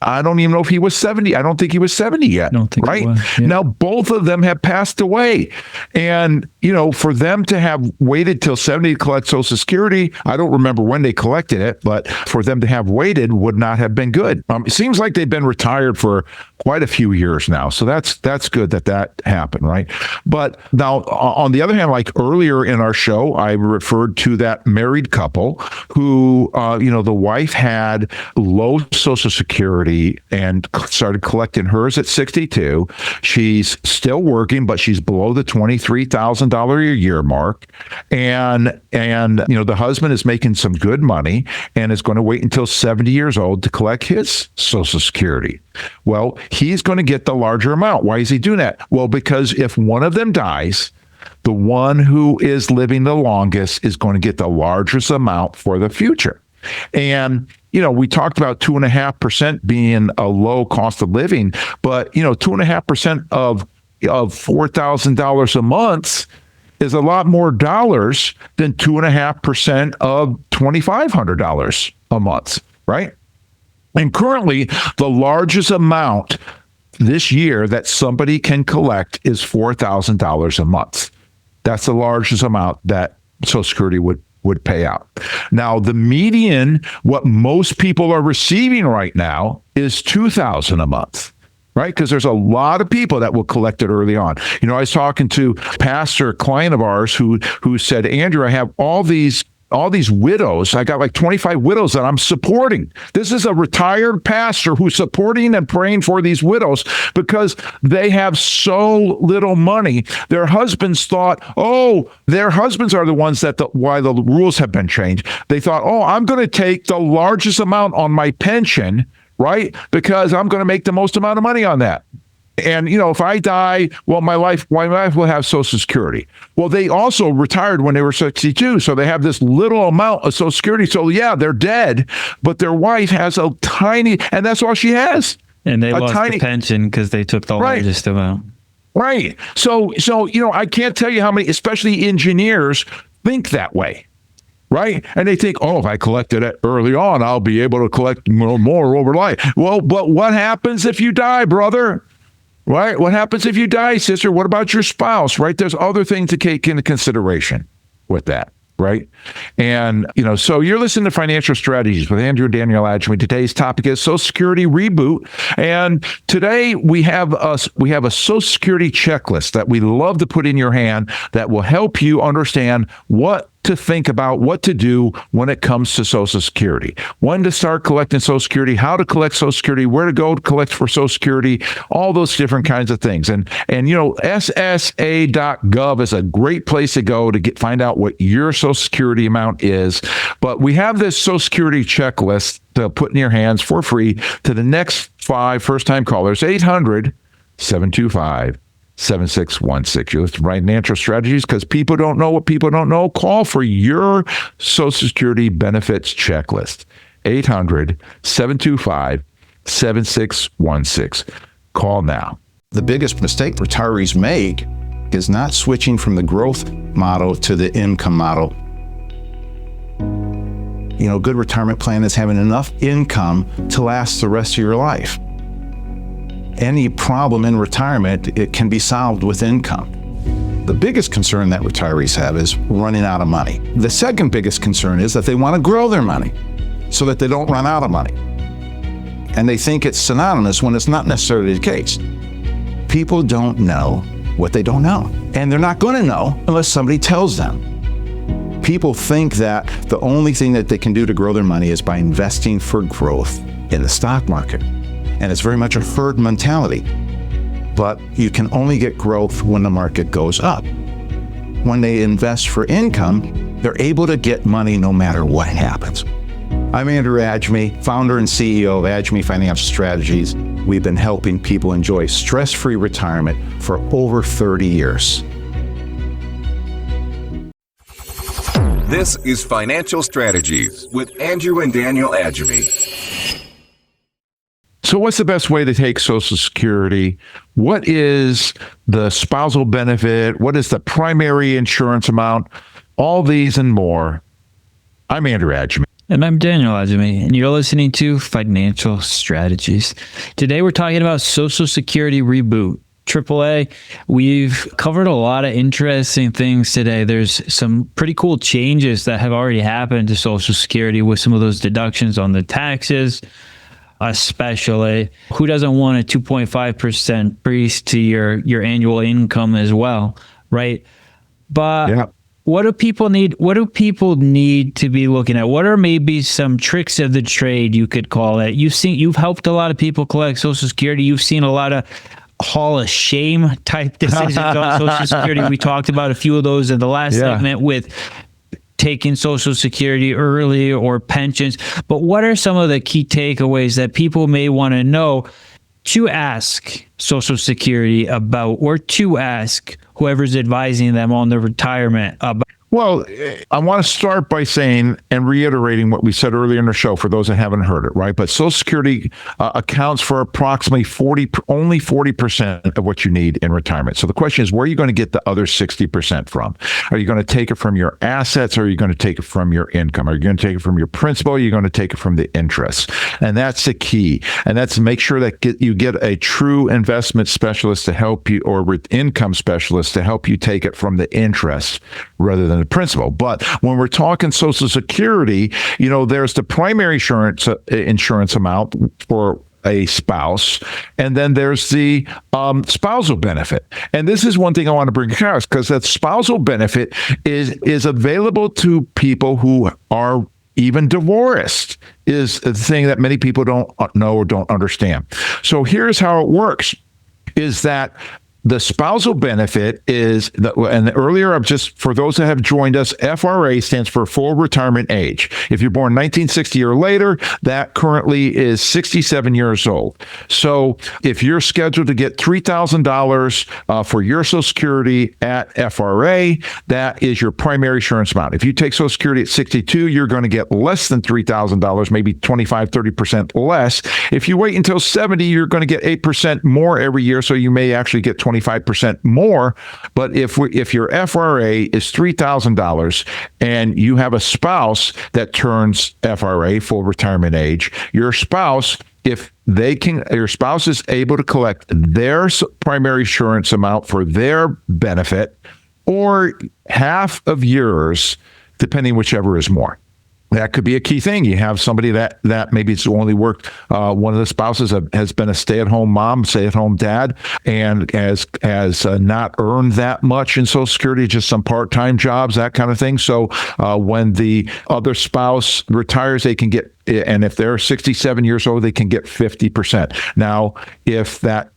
I don't even know if he was 70. I don't think he was 70 yet. Don't think right? Yeah. Now, both of them have passed away. And, for them to have waited till 70 to collect Social Security, I don't remember when they collected it, but for them to have waited would not have been good. It seems like they've been retired for quite a few years now. So that's good that happened, right? But now, on the other hand, like earlier in our show, I referred to that married couple who, the wife had low Social Security and started collecting hers at 62. She's still working, but she's below the $23,000 a year mark. And the husband is making some good money and is going to wait until 70 years old to collect his Social Security. Well, he's going to get the larger amount. Why is he doing that? Well, because if one of them dies, the one who is living the longest is going to get the largest amount for the future. And, we talked about 2.5% being a low cost of living, but, 2.5% of $4,000 a month is a lot more dollars than 2.5% of $2,500 a month, right? And currently, the largest amount this year that somebody can collect is $4,000 a month. That's the largest amount that Social Security would pay out. Now, the median, what most people are receiving right now, is $2,000 a month. Right? Because there's a lot of people that will collect it early on. I was talking to a pastor, a client of ours who said, Andrew, I have all these widows. I got like 25 widows that I'm supporting. This is a retired pastor who's supporting and praying for these widows because they have so little money. Their husbands thought, their husbands are the ones why the rules have been changed. They thought, I'm going to take the largest amount on my pension, right? Because I'm going to make the most amount of money on that. And, if I die, well, my wife will have Social Security. Well, they also retired when they were 62. So they have this little amount of Social Security. So yeah, they're dead, but their wife has a tiny, and that's all she has.
And they lost the pension because they took the largest amount.
Right. So, I can't tell you how many, especially engineers, think that way. Right? And they think, if I collected it early on, I'll be able to collect more over life. Well, but what happens if you die, brother? Right? What happens if you die, sister? What about your spouse? Right? There's other things to take into consideration with that. Right? And, so you're listening to Financial Strategies with Andrew and Daniel Agemy. Today's topic is Social Security Reboot. And today we have a Social Security checklist that we love to put in your hand that will help you understand what to think about, what to do when it comes to Social Security. When to start collecting Social Security, how to collect Social Security, where to go to collect for Social Security, all those different kinds of things. And SSA.gov is a great place to go to find out what your Social Security amount is. But we have this Social Security checklist to put in your hands for free to the next 5 first-time callers, 800-725-7616. You're listening to Financial Strategies because people don't know what people don't know. Call for your Social Security benefits checklist. 800-725-7616. Call now.
The biggest mistake retirees make is not switching from the growth model to the income model. A good retirement plan is having enough income to last the rest of your life. Any problem in retirement, it can be solved with income. The biggest concern that retirees have is running out of money. The second biggest concern is that they want to grow their money so that they don't run out of money. And they think it's synonymous when it's not necessarily the case. People don't know what they don't know. And they're not going to know unless somebody tells them. People think that the only thing that they can do to grow their money is by investing for growth in the stock market. and it's very much a herd mentality. But you can only get growth when the market goes up. When they invest for income, they're able to get money no matter what happens. I'm Andrew Agemy, founder and CEO of Agemy Financial Strategies. We've been helping people enjoy stress-free retirement for over 30 years.
This is Financial Strategies with Andrew and Daniel Agemy.
So what's the best way to take Social Security? What is the spousal benefit? What is the primary insurance amount? All these and more. I'm Andrew Agemy.
And I'm Daniel Agemy, and you're listening to Financial Strategies. Today we're talking about Social Security Reboot. AAA, we've covered a lot of interesting things today. There's some pretty cool changes that have already happened to Social Security with some of those deductions on the taxes, especially. Who doesn't want a 2.5% increase to your annual income as well, right? But yeah. What do people need? What do people need to be looking at? What are maybe some tricks of the trade, you could call it? You've helped a lot of people collect Social Security. You've seen a lot of Hall of Shame type decisions on Social Security. We talked about a few of those in the last segment with taking Social Security early or pensions. But what are some of the key takeaways that people may want to know to ask Social Security about, or to ask whoever's advising them on their retirement about?
Well, I want to start by saying and reiterating what we said earlier in the show for those that haven't heard it, right? But Social Security accounts for approximately only 40% of what you need in retirement. So the question is, where are you going to get the other 60% from? Are you going to take it from your assets, or are you going to take it from your income? Are you going to take it from your principal? Or are you going to take it from the interest? And that's the key. And that's to make sure that you get a true investment specialist to help you, or with income specialist to help you take it from the interest rather than the principal. But when we're talking Social Security, there's the primary insurance amount for a spouse, and then there's the spousal benefit. And this is one thing I want to bring across, because that spousal benefit is available to people who are even divorced, is the thing that many people don't know or don't understand. So here's how it works, is that the spousal benefit is, and earlier, just for those that have joined us, FRA stands for full retirement age. If you're born 1960 or later, that currently is 67 years old. So if you're scheduled to get $3,000 for your Social Security at FRA, that is your primary insurance amount. If you take Social Security at 62, you're going to get less than $3,000, maybe 25, 30% less. If you wait until 70, you're going to get 8% more every year, so you may actually get 25% more. But if your FRA is $3,000 and you have a spouse that turns FRA, full retirement age, your spouse, your spouse is able to collect their primary insurance amount for their benefit, or half of yours, depending whichever is more. That could be a key thing. You have somebody that maybe it's only worked, one of the spouses has been a stay-at-home mom, stay-at-home dad, and has not earned that much in Social Security, just some part-time jobs, that kind of thing. So when the other spouse retires, they can get, and if they're 67 years old, they can get 50%. Now, if that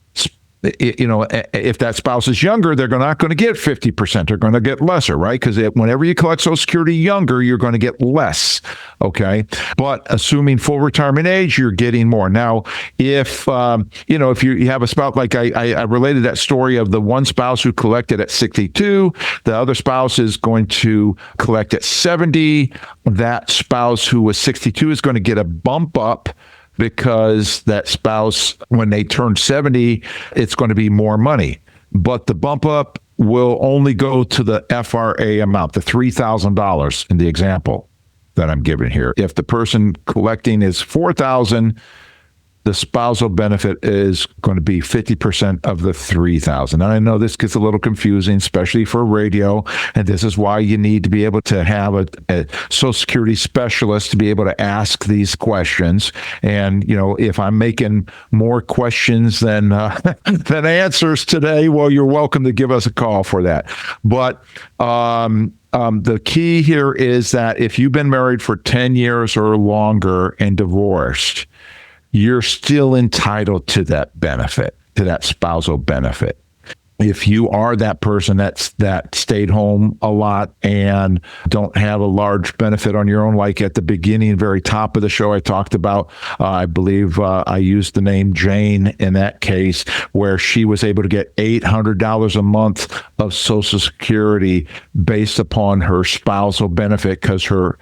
spouse is younger, they're not going to get 50%. They're going to get lesser, right? Because whenever you collect Social Security younger, you're going to get less, okay? But assuming full retirement age, you're getting more. Now, if you have a spouse, like I related that story of the one spouse who collected at 62, the other spouse is going to collect at 70. That spouse who was 62 is going to get a bump up, because that spouse, when they turn 70, it's going to be more money. But the bump up will only go to the FRA amount, the $3,000 in the example that I'm giving here. If the person collecting is $4,000, the spousal benefit is going to be 50% of the $3,000. And I know this gets a little confusing, especially for radio, and this is why you need to be able to have a Social Security specialist to be able to ask these questions. And if I'm making more questions than answers today, well, you're welcome to give us a call for that. But the key here is that if you've been married for 10 years or longer and divorced, you're still entitled to that benefit, to that spousal benefit. If you are that person that stayed home a lot and don't have a large benefit on your own, like at the beginning, very top of the show, I talked about, I believe I used the name Jane in that case, where she was able to get $800 a month of Social Security based upon her spousal benefit because her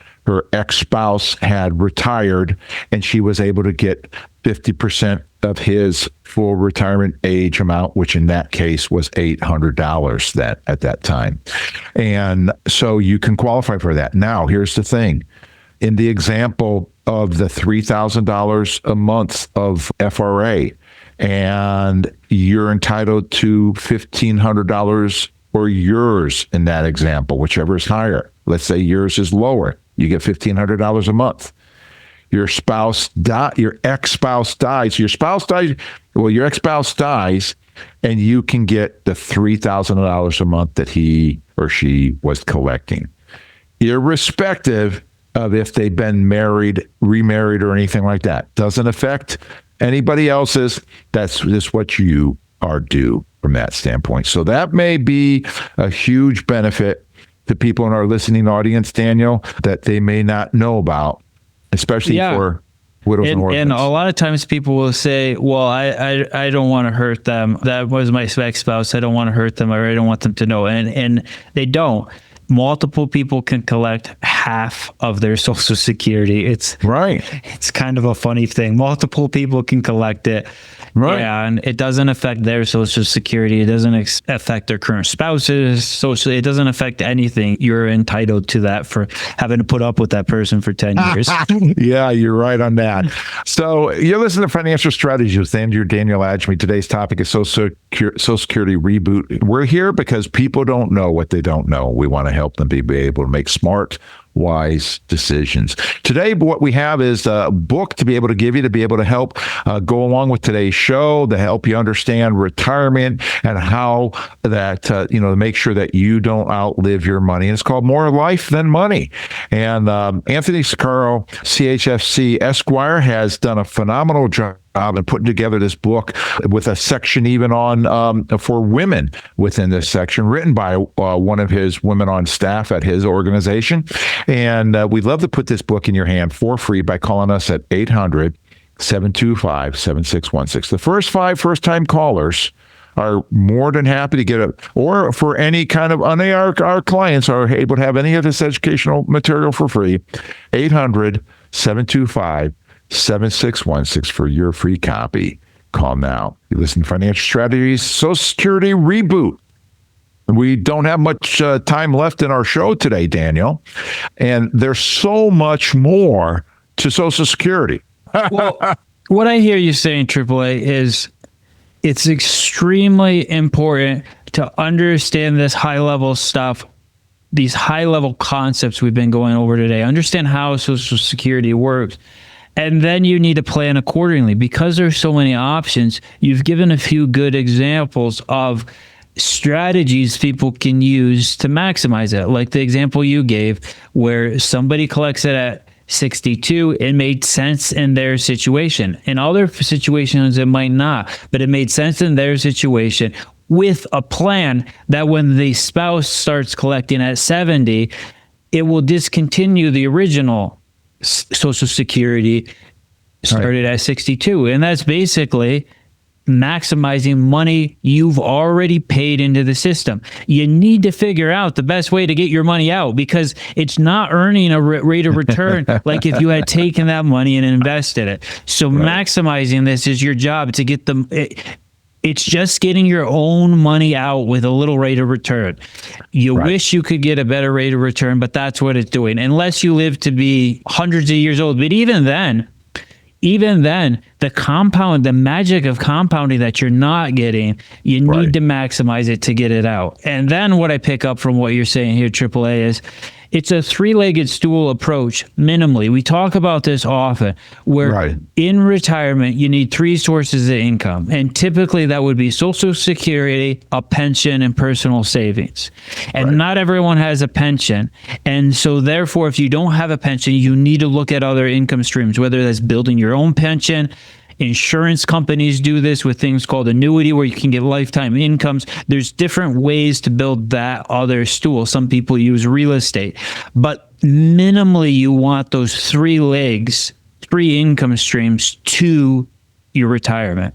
ex-spouse had retired and she was able to get 50% of his full retirement age amount, which in that case was $800 at that time. And so you can qualify for that. Now, here's the thing. In the example of the $3,000 a month of FRA, and you're entitled to $1,500 for yours in that example, whichever is higher. Let's say yours is lower. You get $1,500 a month. Your ex-spouse dies. Your ex-spouse dies, and you can get the $3,000 a month that he or she was collecting, irrespective of if they've been married, remarried, or anything like that. Doesn't affect anybody else's. That's just what you are due from that standpoint. So that may be a huge benefit to people in our listening audience, Daniel, that they may not know about, especially for widows and orphans.
And a lot of times people will say, well, I don't want to hurt them. That was my ex-spouse. I don't want to hurt them, or I don't want them to know. And they don't. Multiple people can collect half of their Social Security. It's kind of a funny thing. Multiple people can collect it. Right. And it doesn't affect their Social Security. It doesn't affect their current spouses. Socially, it doesn't affect anything. You're entitled to that for having to put up with that person for 10 years.
Yeah, you're right on that. So you're listening to Financial Strategies with Daniel Agemy. Today's topic is Social Security Reboot. We're here because people don't know what they don't know. We want to help them be able to make smart, wise decisions. Today, what we have is a book to be able to give you, to be able to help go along with today's show, to help you understand retirement and how that, to make sure that you don't outlive your money. And it's called More Life Than Money. And Anthony Sicaro, CHFC Esquire, has done a phenomenal job in putting together this book with a section even on for women within this section, written by one of his women on staff at his organization. And we'd love to put this book in your hand for free by calling us at 800-725-7616. The first 5 first-time callers are more than happy to get it, or for any kind of, our clients are able to have any of this educational material for free. 800-725-7616 for your free copy. Call now. You listen to Financial Strategies, Social Security Reboot. We don't have much time left in our show today, Daniel, and there's so much more to Social Security.
Well, what I hear you saying, AAA, is it's extremely important to understand this high-level stuff, these high-level concepts we've been going over today. Understand how Social Security works. And then you need to plan accordingly. Because there's so many options, you've given a few good examples of strategies people can use to maximize it. Like the example you gave, where somebody collects it at 62, it made sense in their situation. In other situations, it might not, but it made sense in their situation with a plan that when the spouse starts collecting at 70, it will discontinue the original Social Security started at 62. And that's basically maximizing money you've already paid into the system. You need to figure out the best way to get your money out, because it's not earning a rate of return like if you had taken that money and invested it. So maximizing this is your job, to get them. It's just getting your own money out with a little rate of return. You wish you could get a better rate of return, but that's what it's doing. Unless you live to be hundreds of years old. But even then, the magic of compounding that you're not getting, you need to maximize it to get it out. And then what I pick up from what you're saying here, AAA, is it's a three-legged stool approach, minimally. We talk about this often, where in retirement, you need 3 sources of income. And typically that would be Social Security, a pension, and personal savings. And not everyone has a pension. And so therefore, if you don't have a pension, you need to look at other income streams, whether that's building your own pension, Insurance companies do this with things called annuity, where you can get lifetime incomes. There's different ways to build that other stool. Some people use real estate, but minimally you want those 3 legs, 3 income streams to your retirement.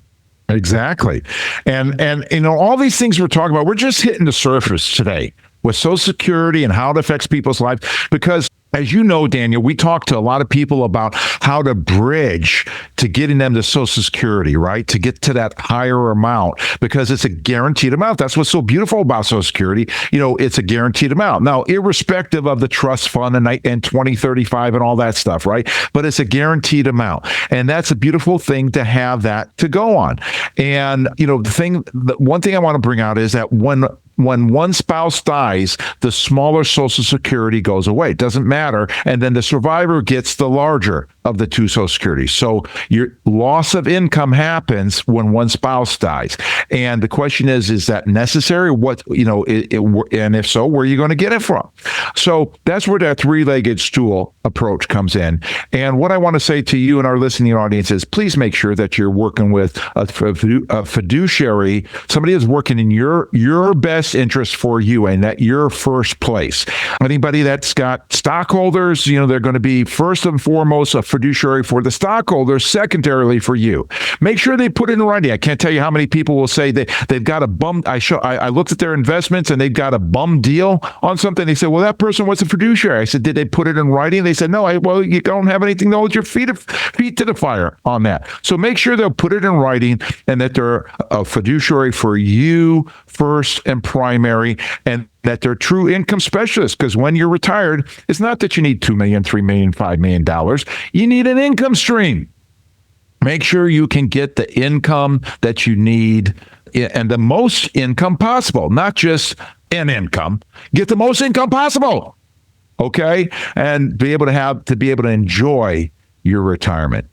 Exactly. And all these things we're talking about, we're just hitting the surface today with Social Security and how it affects people's lives. Because as you know, Daniel, we talk to a lot of people about how to bridge to getting them to Social Security, right? To get to that higher amount, because it's a guaranteed amount. That's what's so beautiful about Social Security. It's a guaranteed amount. Now, irrespective of the trust fund and 2035 and all that stuff, right? But it's a guaranteed amount. And that's a beautiful thing to have that to go on. And, the one thing I want to bring out is that when one spouse dies, the smaller Social Security goes away. It doesn't matter. And then the survivor gets the larger of the 2 Social Securities. So your loss of income happens when one spouse dies. And the question is that necessary? And if so, where are you going to get it from? So that's where that 3-legged stool approach comes in. And what I want to say to you and our listening audience is, please make sure that you're working with a fiduciary, somebody who's working in your best interest for you and at your first place. Anybody that's got stockholders, they're going to be first and foremost a fiduciary for the stockholders, secondarily for you. Make sure they put it in writing. I can't tell you how many people will say they've got a bum. I looked at their investments and they've got a bum deal on something. They said, well, that person was a fiduciary. I said, did they put it in writing? They said, no, you don't have anything to hold your feet to the fire on that. So make sure they'll put it in writing and that they're a fiduciary for you first and primary, and that they're true income specialists. Because when you're retired, it's not that you need $2 million, $3 million, $5 million. You need an income stream. Make sure you can get the income that you need and the most income possible, not just an income. Get the most income possible. Okay? And be able to enjoy your retirement.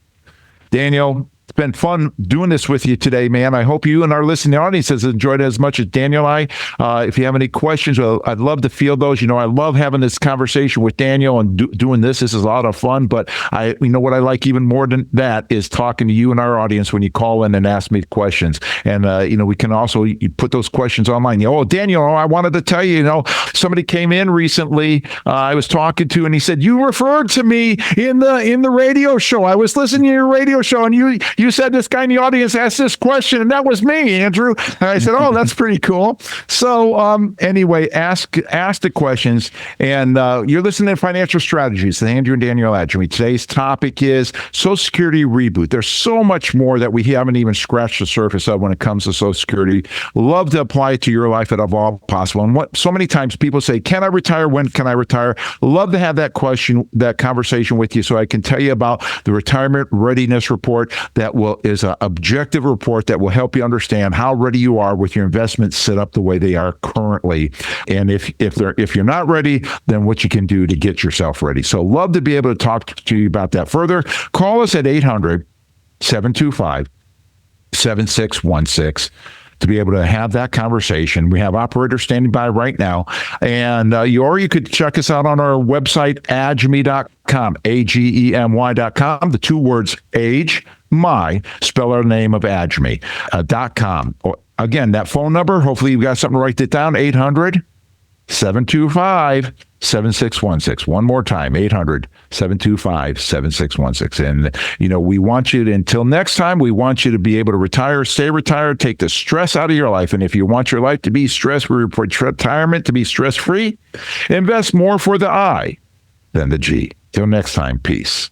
Daniel, it's been fun doing this with you today, man. I hope you and our listening audience has enjoyed it as much as Daniel and I. If you have any questions, I'd love to field those. I love having this conversation with Daniel and doing this. This is a lot of fun. But what I like even more than that is talking to you and our audience when you call in and ask me questions. And, we can also put those questions online. Oh, Daniel, I wanted to tell you, somebody came in recently I was talking to, and he said, you referred to me in the radio show. I was listening to your radio show, and you said this guy in the audience asked this question, and that was me, Andrew. And I said, oh, that's pretty cool. So anyway, ask the questions. And you're listening to Financial Strategies with Andrew and Daniel Agemy. Today's topic is Social Security Reboot. There's so much more that we haven't even scratched the surface of when it comes to Social Security. Love to apply it to your life at all possible. And so many times people say, can I retire? When can I retire? Love to have that conversation with you so I can tell you about the Retirement Readiness Report that is an objective report that will help you understand how ready you are with your investments set up the way they are currently. And if you're not ready, then what you can do to get yourself ready. So love to be able to talk to you about that further. Call us at 800-725-7616 to be able to have that conversation. We have operators standing by right now. And you could check us out on our website, agemy.com, AGEMY.com. The 2 words, age, my, spell our name of Agemy, .com. Again, that phone number, hopefully you've got something to write it down, 800-725-7616. One more time, 800-725-7616. And, we want you to, until next time, we want you to be able to retire, stay retired, take the stress out of your life. And if you want your life to be stress-free, retirement to be stress-free, invest more for the I than the G. Till next time, peace.